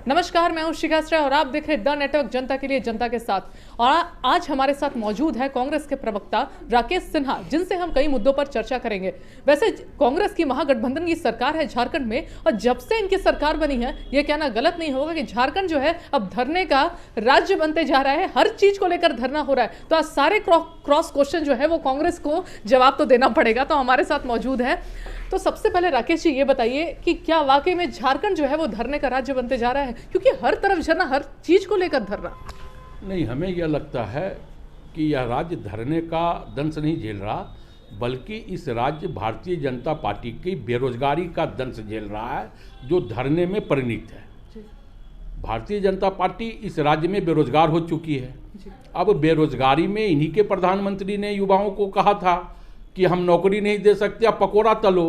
नमस्कार, मैं हूं शिखा श्रेय और आप देख रहे हैं द नेटवर्क, जनता के लिए जनता के साथ। और आज हमारे साथ मौजूद है कांग्रेस के प्रवक्ता राकेश सिन्हा, जिनसे हम कई मुद्दों पर चर्चा करेंगे। वैसे कांग्रेस की महागठबंधन की सरकार है झारखंड में, और जब से इनकी सरकार बनी है, ये कहना गलत नहीं होगा कि झारखंड जो है अब धरने का राज्य बनते जा रहा है। हर चीज को लेकर धरना हो रहा है। तो आज सारे क्रॉस क्वेश्चन जो है वो कांग्रेस को जवाब तो देना पड़ेगा। तो हमारे साथ मौजूद है। तो सबसे पहले राकेश जी ये बताइए कि क्या वाकई में झारखंड जो है वो धरने का राज्य बनते जा रहा है? क्योंकि हर तरफ धरना, हर चीज को लेकर धरना। नहीं, हमें यह लगता है कि यह राज्य धरने का दंश नहीं झेल रहा, बल्कि इस राज्य भारतीय जनता पार्टी की बेरोजगारी का दंश झेल रहा है, जो धरने में परिणित है। भारतीय जनता पार्टी इस राज्य में बेरोजगार हो चुकी है। अब बेरोजगारी में इन्हीं के प्रधानमंत्री ने युवाओं को कहा था कि हम नौकरी नहीं दे सकते, अब पकोड़ा तलो।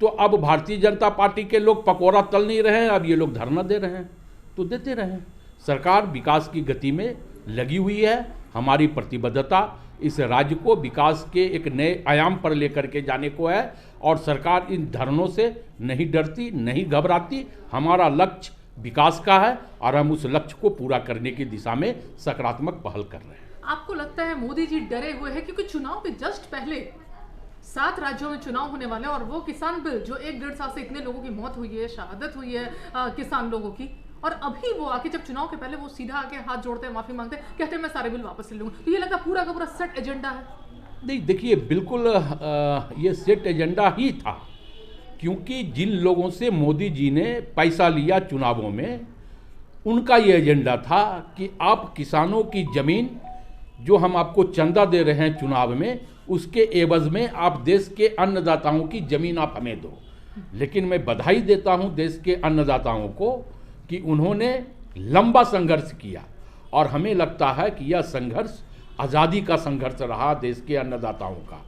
तो अब भारतीय जनता पार्टी के लोग पकोड़ा तल नहीं रहे हैं, अब ये लोग धरना दे रहे हैं। तो देते रहें। सरकार विकास की गति में लगी हुई है। हमारी प्रतिबद्धता इस राज्य को विकास के एक नए आयाम पर लेकर के जाने को है, और सरकार इन धरनों से नहीं डरती, नहीं घबराती। हमारा लक्ष्य विकास का है और हम उस लक्ष्य को पूरा करने की दिशा में सकारात्मक पहल कर रहे हैं। आपको लगता है मोदी जी डरे हुए हैं? क्योंकि चुनाव के जस्ट पहले 7 राज्यों में चुनाव होने वाले हैं, और वो किसान बिल जो 1-1.5 साल से इतने लोगों की मौत हुई है, शहादत हुई है किसान लोगों की, और अभी वो आके जब चुनाव के पहले वो सीधा आके हाथ जोड़ते हैं, माफी मांगते हैं, कहते हैं मैं सारे बिल वापस ले लूंगा। तो ये लगता है पूरा का पूरा सेट एजेंडा है। नहीं, देखिए, बिल्कुल ये सेट एजेंडा ही था, क्योंकि जिन लोगों से मोदी जी ने पैसा लिया चुनावों में, उनका ये एजेंडा था कि आप किसानों की ज़मीन जो हम आपको चंदा दे रहे हैं चुनाव में, उसके एवज में आप देश के अन्नदाताओं की ज़मीन आप हमें दो। लेकिन मैं बधाई देता हूं देश के अन्नदाताओं को कि उन्होंने लंबा संघर्ष किया, और हमें लगता है कि यह संघर्ष आज़ादी का संघर्ष रहा देश के अन्नदाताओं का।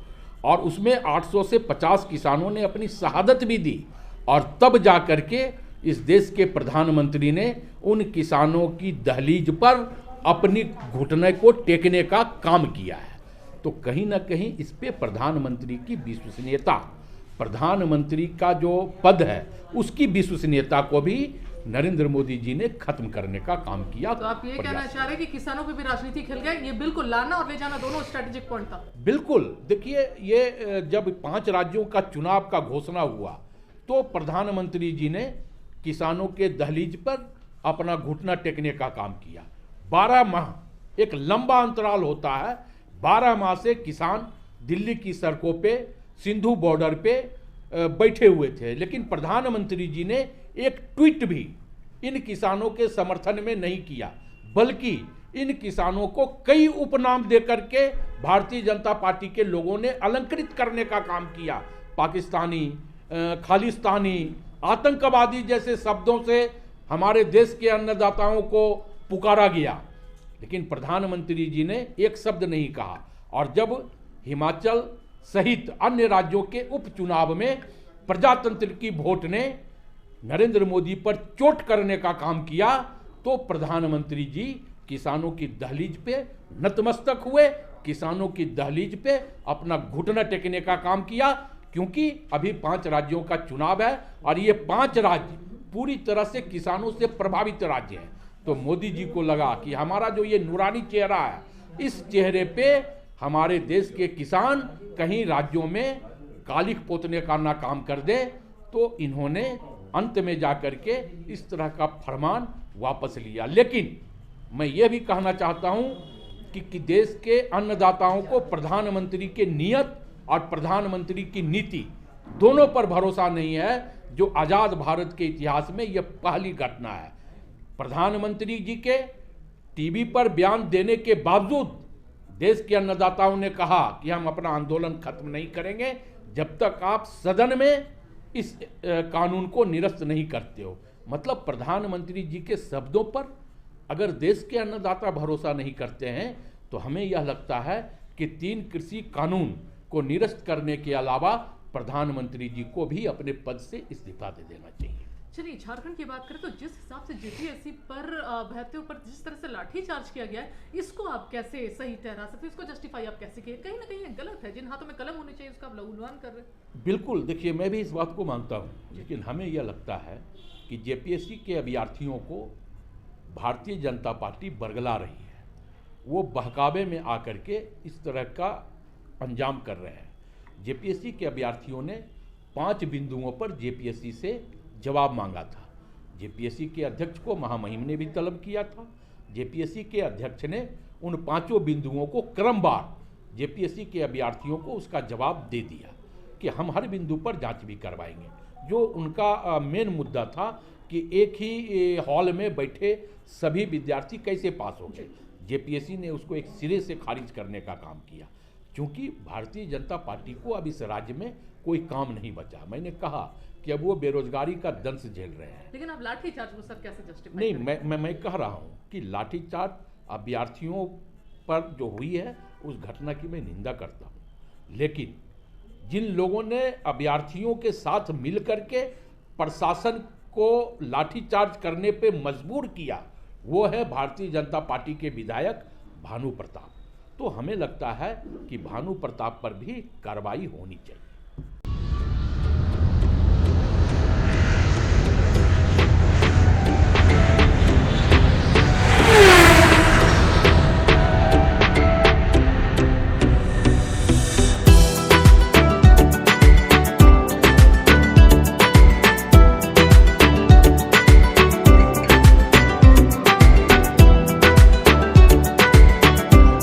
और उसमें 800 से 50 किसानों ने अपनी शहादत भी दी, और तब जा कर के इस देश के प्रधानमंत्री ने उन किसानों की दहलीज पर अपनी घुटने को टेकने का काम किया है। तो कहीं ना कहीं इस पे प्रधानमंत्री की विश्वसनीयता, प्रधानमंत्री का जो पद है उसकी विश्वसनीयता को भी नरेंद्र मोदी जी ने खत्म करने का काम किया। तो आप ये कहना चाह रहे हैं कि किसानों पे भी राजनीति खेल गया? ये बिल्कुल लाना और ले जाना दोनों स्ट्रेटेजिक पॉइंट था। बिल्कुल। देखिए, ये जब 5 राज्यों का चुनाव का घोषणा हुआ, तो प्रधानमंत्री जी ने किसानों के दहलीज पर अपना घुटना टेकने का काम किया। 12 माह एक लंबा अंतराल होता है। 12 माह से किसान दिल्ली की सड़कों पे, सिंधु बॉर्डर पे बैठे हुए थे, लेकिन प्रधानमंत्री जी ने एक ट्वीट भी इन किसानों के समर्थन में नहीं किया, बल्कि इन किसानों को कई उपनाम देकर के भारतीय जनता पार्टी के लोगों ने अलंकृत करने का काम किया। पाकिस्तानी, खालिस्तानी, आतंकवादी जैसे शब्दों से हमारे देश के अन्नदाताओं को पुकारा गया, लेकिन प्रधानमंत्री जी ने एक शब्द नहीं कहा। और जब हिमाचल सहित अन्य राज्यों के उपचुनाव में प्रजातंत्र की वोट ने नरेंद्र मोदी पर चोट करने का काम किया, तो प्रधानमंत्री जी किसानों की दहलीज पे नतमस्तक हुए, किसानों की दहलीज पे अपना घुटना टेकने का काम किया। क्योंकि अभी 5 राज्यों का चुनाव है, और ये 5 राज्य पूरी तरह से किसानों से प्रभावित राज्य हैं। तो मोदी जी को लगा कि हमारा जो ये नूरानी चेहरा है, इस चेहरे पे हमारे देश के किसान कहीं राज्यों में कालिख पोतने का ना काम कर दे। तो इन्होंने अंत में जाकर के इस तरह का फरमान वापस लिया। लेकिन मैं ये भी कहना चाहता हूं कि देश के अन्नदाताओं को प्रधानमंत्री के नियत और प्रधानमंत्री की नीति दोनों पर भरोसा नहीं है, जो आज़ाद भारत के इतिहास में यह पहली घटना है। प्रधानमंत्री जी के टीवी पर बयान देने के बावजूद देश के अन्नदाताओं ने कहा कि हम अपना आंदोलन खत्म नहीं करेंगे जब तक आप सदन में इस कानून को निरस्त नहीं करते हो। मतलब प्रधानमंत्री जी के शब्दों पर अगर देश के अन्नदाता भरोसा नहीं करते हैं, तो हमें यह लगता है कि 3 कृषि कानून को निरस्त करने के अलावा प्रधानमंत्री जी को भी अपने पद से इस्तीफा दे देना चाहिए। चलिए झारखंड की बात करें तो जिस हिसाब से जेपीएससी पर अभ्यर्थियों पर जिस तरह से लाठीचार्ज किया गया है, इसको आप कैसे सही ठहरा सकते हैं? इसको जस्टिफाई आप कैसे किए? कहीं ना कहीं ये गलत है। जिन हाथों में कलम होनी चाहिए उसका आप उल्लंघन कर रहे हैं। बिल्कुल, देखिए मैं भी इस बात को मानता हूँ, लेकिन हमें यह लगता है कि जेपीएससी के अभ्यर्थियों को भारतीय जनता पार्टी बरगला रही है। वो बहकावे में आकर के इस तरह का अंजाम कर रहे हैं। जेपीएससी के अभ्यर्थियों ने 5 बिंदुओं पर जेपीएससी से जवाब मांगा था। जेपीएससी के अध्यक्ष को महामहिम ने भी तलब किया था। जेपीएससी के अध्यक्ष ने उन 5 बिंदुओं को क्रमवार जेपीएससी के अभ्यर्थियों को उसका जवाब दे दिया कि हम हर बिंदु पर जांच भी करवाएंगे। जो उनका मेन मुद्दा था कि एक ही हॉल में बैठे सभी विद्यार्थी कैसे पास हो गए, जेपीएससी ने उसको एक सिरे से खारिज करने का काम किया। क्योंकि भारतीय जनता पार्टी को अब इस राज्य में कोई काम नहीं बचा। मैंने कहा कि अब वो बेरोजगारी का दंश झेल रहे हैं। लेकिन आप लाठीचार्ज को सर कैसे जस्टिफाई नहीं, मैं कह रहा हूँ कि लाठीचार्ज अभ्यर्थियों पर जो हुई है उस घटना की मैं निंदा करता हूँ, लेकिन जिन लोगों ने अभ्यर्थियों के साथ मिल करके प्रशासन को लाठीचार्ज करने पे मजबूर किया, वो है भारतीय जनता पार्टी के विधायक भानु प्रताप। तो हमें लगता है कि भानु प्रताप पर भी कार्रवाई होनी चाहिए।